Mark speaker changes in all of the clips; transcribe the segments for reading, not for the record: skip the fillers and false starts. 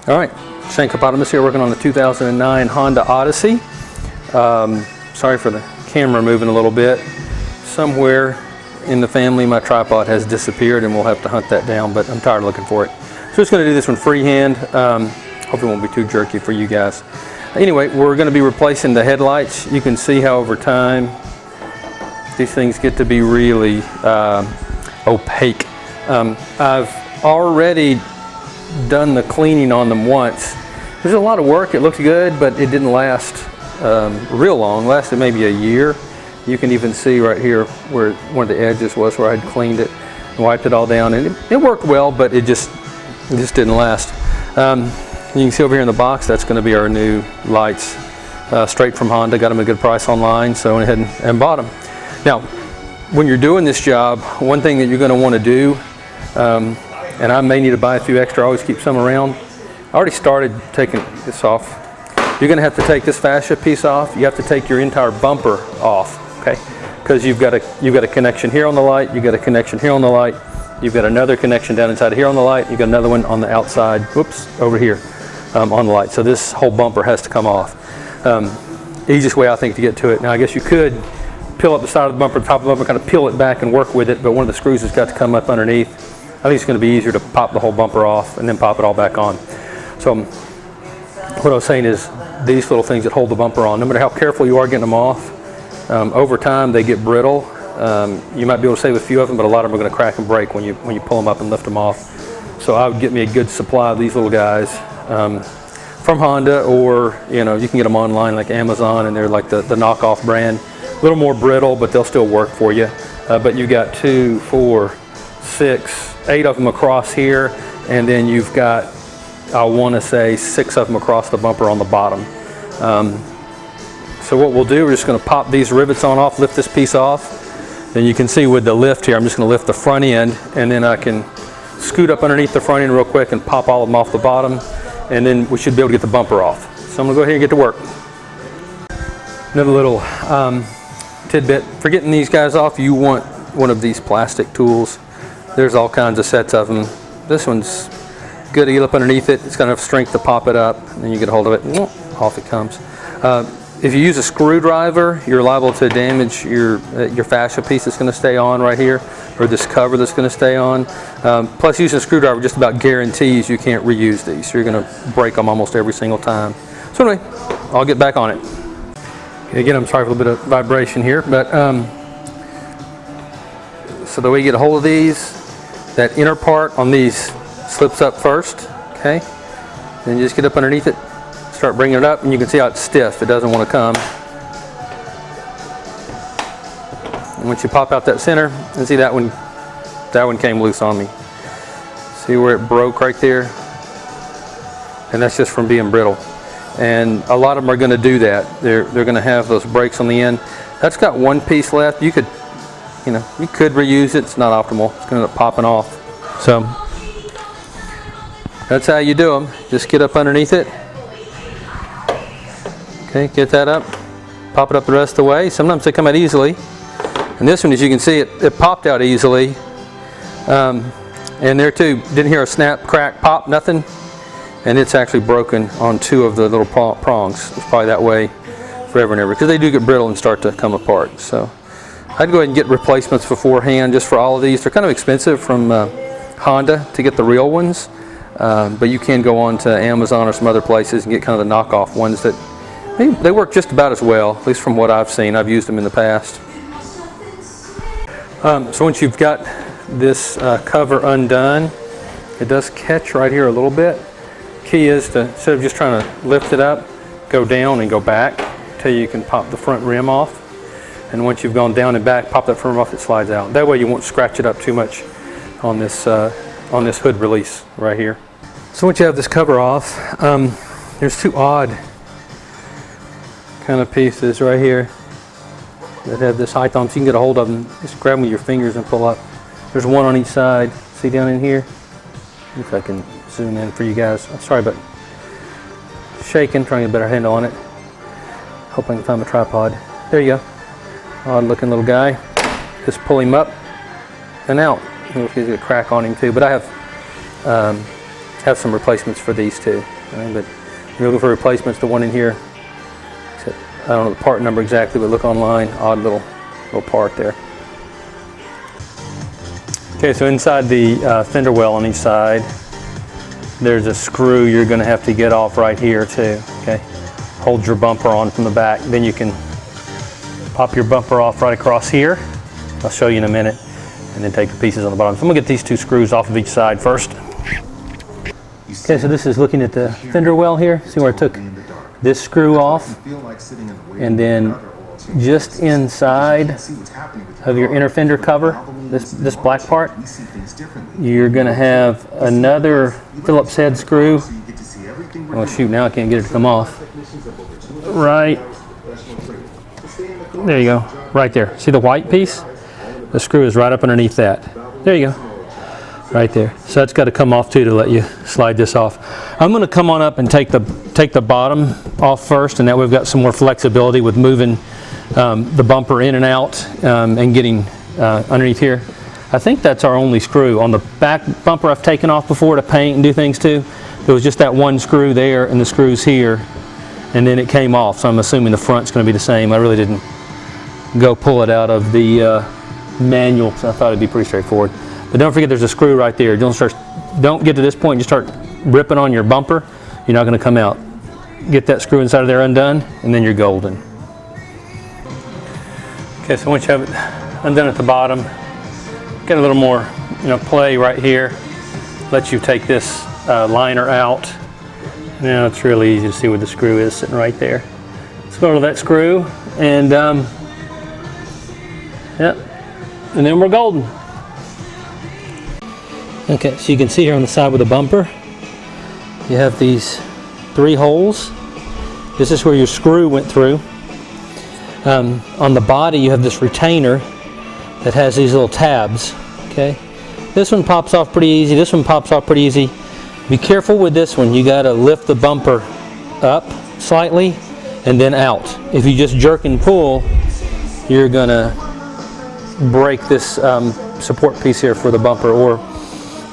Speaker 1: All right, Shane Kapotamus here, working on the 2009 Honda Odyssey. Sorry for the camera moving a little bit. Somewhere in the family my tripod has disappeared and we'll have to hunt that down, but I'm tired of looking for it. So just going to do this one freehand. Hope it won't be too jerky for you guys. Anyway, we're going to be replacing the headlights. You can see how over time these things get to be really opaque. I've already done the cleaning on them once. There's a lot of work. It looks good, but it didn't last real long. It lasted maybe a year. You can even see right here where one of the edges was where I'd cleaned it and wiped it all down, and it worked well, but it just didn't last. You can see over here in the box, that's going to be our new lights, straight from Honda. Got them at a good price online, so I went ahead and bought them. Now, when you're doing this job, one thing that you're going to want to do, and I may need to buy a few extra, I always keep some around. I already started taking this off. You're going to have to take this fascia piece off. You have to take your entire bumper off, okay? Because you've got a connection here on the light, you've got a connection here on the light, you've got another connection down inside here on the light, you've got another one on the outside, whoops, over here on the light. So this whole bumper has to come off. Easiest way I think to get to it. Now I guess you could peel up the side of the bumper, the top of the bumper, kind of peel it back and work with it, but one of the screws has got to come up underneath. I think it's going to be easier to pop the whole bumper off and then pop it all back on. So what I was saying is these little things that hold the bumper on, no matter how careful you are getting them off, over time they get brittle. You might be able to save a few of them, but a lot of them are going to crack and break when you pull them up and lift them off. So I would get me a good supply of these little guys from Honda, or you can get them online like Amazon, and they're like the knockoff brand. A little more brittle, but they'll still work for you. But you got 2, 4, 6, 8 of them across here, and then you've got, I want to say, 6 of them across the bumper on the bottom. So what we'll do, we're just going to pop these rivets on off, lift this piece off. Then you can see with the lift here, I'm just going to lift the front end, and then I can scoot up underneath the front end real quick and pop all of them off the bottom, and then we should be able to get the bumper off. So I'm going to go ahead and get to work. Another little tidbit, for getting these guys off, you want one of these plastic tools. There's all kinds of sets of them. This one's good to get up underneath it. It's got enough strength to pop it up, and then you get a hold of it, off it comes. If you use a screwdriver, you're liable to damage your fascia piece that's going to stay on right here, or this cover that's going to stay on. Plus, using a screwdriver just about guarantees you can't reuse these. So you're going to break them almost every single time. So anyway, I'll get back on it. Again, I'm sorry for a little bit of vibration here, but so the way you get a hold of these, that inner part on these slips up first, okay? Then you just get up underneath it, start bringing it up, and you can see how it's stiff. It doesn't want to come. And once you pop out that center, and see that one came loose on me. See where it broke right there? And that's just from being brittle. And a lot of them are going to do that. They're going to have those breaks on the end. That's got one piece left. You could reuse it. It's not optimal. It's going to end up popping off. So that's how you do them. Just get up underneath it. Okay, get that up. Pop it up the rest of the way. Sometimes they come out easily. And this one, as you can see, it popped out easily. And there too, didn't hear a snap, crack, pop, nothing. And it's actually broken on 2 of the little prongs. It's probably that way forever and ever, because they do get brittle and start to come apart. So I'd go ahead and get replacements beforehand just for all of these. They're kind of expensive from Honda to get the real ones, but you can go on to Amazon or some other places and get kind of the knockoff ones that they work just about as well, at least from what I've seen. I've used them in the past. So once you've got this cover undone, it does catch right here a little bit. Key is to, instead of just trying to lift it up, go down and go back until you can pop the front rim off. And once you've gone down and back, pop that front rim off, it slides out. That way you won't scratch it up too much on this hood release right here. So once you have this cover off, there's 2 odd kind of pieces right here that have this height on them, so you can get a hold of them. Just grab them with your fingers and pull up. There's one on each side. See down in here? If I can zoom in for you guys. I'm sorry, but shaking, trying to get a better handle on it. Hope I can find my tripod. There you go. Odd looking little guy. Just pull him up and out. He's got a crack on him too, but I have have some replacements for these too. Right? But if you're looking for replacements, the one in here, I don't know the part number exactly, but look online, odd little part there. Okay, so inside the fender well on each side, there's a screw you're going to have to get off right here too. Okay, hold your bumper on from the back, then you can pop your bumper off right across here. I'll show you in a minute, and then take the pieces on the bottom. So I'm going to get these two screws off of each side first. Okay, so this is looking at the fender well here. See where I took this screw off, and then just inside of your inner fender cover, this black part, you're going to have another Phillips head screw. Oh shoot, now I can't get it to come off. Right there you go, right there. See the white piece? The screw is right up underneath that. There you go. Right there. So that's got to come off too to let you slide this off. I'm going to come on up and take the bottom off first, and that way we've got some more flexibility with moving the bumper in and out and getting underneath here. I think that's our only screw. On the back bumper I've taken off before to paint and do things too. There was just that one screw there and the screws here, and then it came off. So I'm assuming the front's going to be the same. I really didn't go pull it out of the manual, so I thought it'd be pretty straightforward. But don't forget there's a screw right there. Don't get to this point and just start ripping on your bumper. You're not going to come out. Get that screw inside of there undone, and then you're golden. Okay, so once you have it undone at the bottom, get a little more play right here. Let you take this liner out. Now it's really easy to see where the screw is sitting right there. Let's go to that screw, and yep, and then we're golden. Okay, so you can see here on the side with the bumper, you have these 3 holes. This is where your screw went through. On the body you have this retainer that has these little tabs. Okay, this one pops off pretty easy, this one pops off pretty easy. Be careful with this one. You got to lift the bumper up slightly and then out. If you just jerk and pull, you're gonna break this support piece here for the bumper, or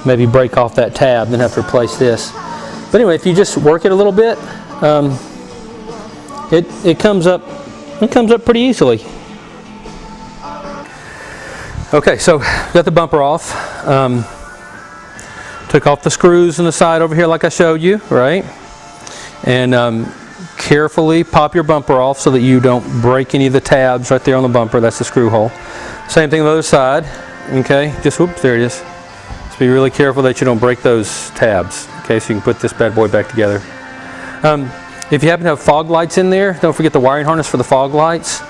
Speaker 1: maybe break off that tab, then have to replace this. But anyway, if you just work it a little bit, it comes up pretty easily. Okay, so got the bumper off. Took off the screws on the side over here like I showed you, right? And carefully pop your bumper off so that you don't break any of the tabs right there on the bumper. That's the screw hole. Same thing on the other side. Okay, just whoops, there it is. Just be really careful that you don't break those tabs. Okay, so you can put this bad boy back together. If you happen to have fog lights in there, don't forget the wiring harness for the fog lights.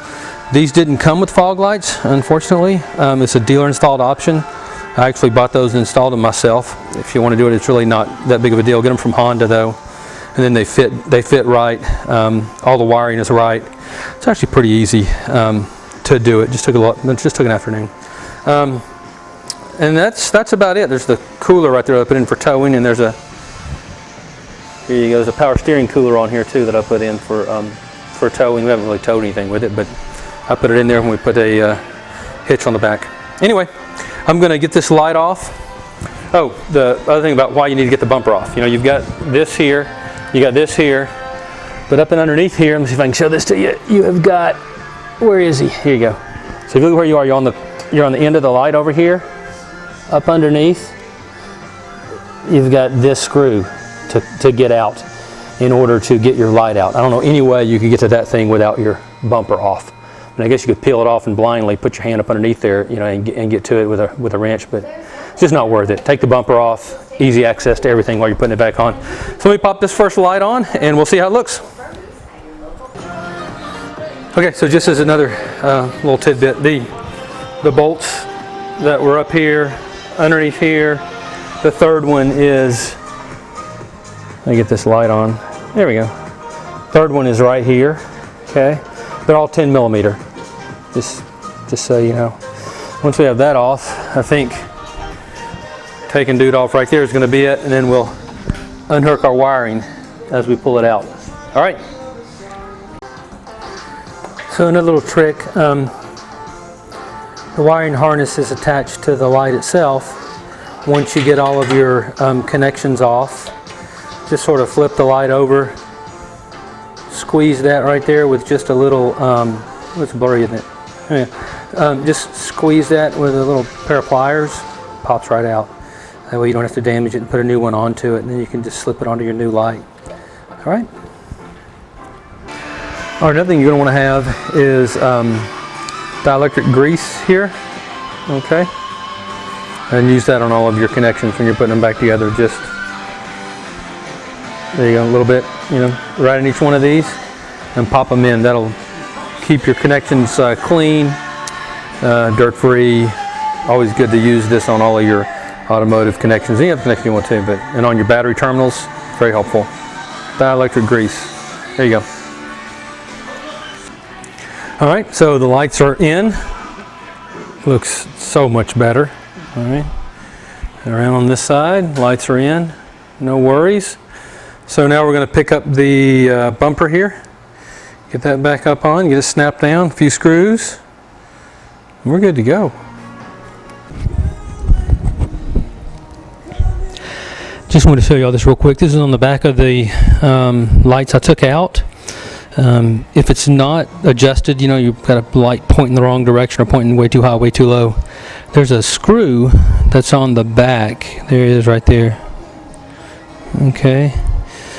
Speaker 1: These didn't come with fog lights, unfortunately. It's a dealer installed option. I actually bought those and installed them myself. If you want to do it, it's really not that big of a deal. Get them from Honda though, and then they fit right. All the wiring is right. It's actually pretty easy to do it. Just took an afternoon. And that's about it. There's the cooler right there that I put in for towing, and there's here you go. There's a power steering cooler on here too that I put in for towing. We haven't really towed anything with it, but I put it in there when we put a hitch on the back. Anyway, I'm going to get this light off. Oh, the other thing about why you need to get the bumper off. You've got this here, you got this here, but up and underneath here, let me see if I can show this to you. You have got, where is he? Here you go. So if you look where you are, you're on the end of the light over here. Up underneath, you've got this screw to get out in order to get your light out. I don't know any way you could get to that thing without your bumper off. And I guess you could peel it off and blindly put your hand up underneath there, and get to it with a wrench, but it's just not worth it. Take the bumper off, easy access to everything while you're putting it back on. So let me pop this first light on and we'll see how it looks. Okay, so just as another little tidbit, the bolts that were up here, underneath here, the third one is, let me get this light on. There we go. Third one is right here. Okay, they're all 10 millimeter. Just so you know. Once we have that off, I think taking dude off right there is going to be it, and then we'll unhook our wiring as we pull it out. All right. So another little trick. The wiring harness is attached to the light itself. once you get all of your connections off, just sort of flip the light over, squeeze that right there with just a little, let's blur it. Yeah. Just squeeze that with a little pair of pliers, pops right out. That way you don't have to damage it and put a new one onto it, and then you can just slip it onto your new light. All right. All right, another thing you're going to want to have is dielectric grease here. Okay. And use that on all of your connections when you're putting them back together. Just, there you go, a little bit, you know, right in each one of these, and pop them in. That'll keep your connections clean, dirt-free. Always good to use this on all of your automotive connections. Any other connection you want to, but and on your battery terminals, very helpful. Dielectric grease. There you go. All right, so the lights are in. Looks so much better. All right, around on this side, lights are in. No worries. So now we're going to pick up the bumper here. Get that back up on, get it snapped down, a few screws, and we're good to go. Just want to show you all this real quick. This is on the back of the lights I took out. If it's not adjusted, you know, you've got a light pointing the wrong direction or pointing way too high, way too low. There's a screw that's on the back. There it is right there. Okay.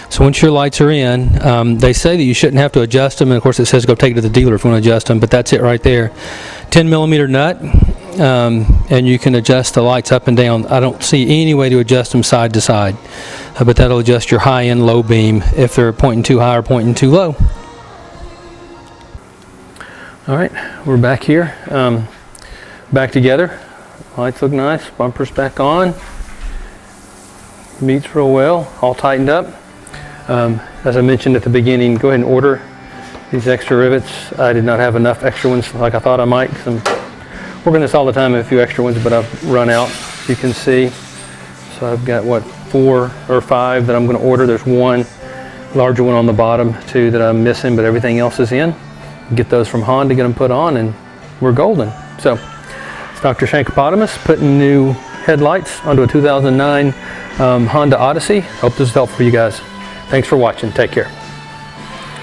Speaker 1: So once your lights are in, they say that you shouldn't have to adjust them, and of course it says go take it to the dealer if you want to adjust them, but that's it right there. 10mm nut, and you can adjust the lights up and down. I don't see any way to adjust them side to side, but that'll adjust your high and low beam if they're pointing too high or pointing too low. All right, we're back here, back together. Lights look nice, bumper's back on. Meets real well, all tightened up. As I mentioned at the beginning, go ahead and order these extra rivets. I did not have enough extra ones like I thought I might, because I'm working this all the time, a few extra ones, but I've run out, as you can see. So I've got, what, 4 or 5 that I'm going to order. There's one larger one on the bottom, 2 that I'm missing, but everything else is in. Get those from Honda, get them put on, and we're golden. So it's Dr. Shankopotamus putting new headlights onto a 2009 Honda Odyssey. Hope this is helpful for you guys. Thanks for watching. Take care.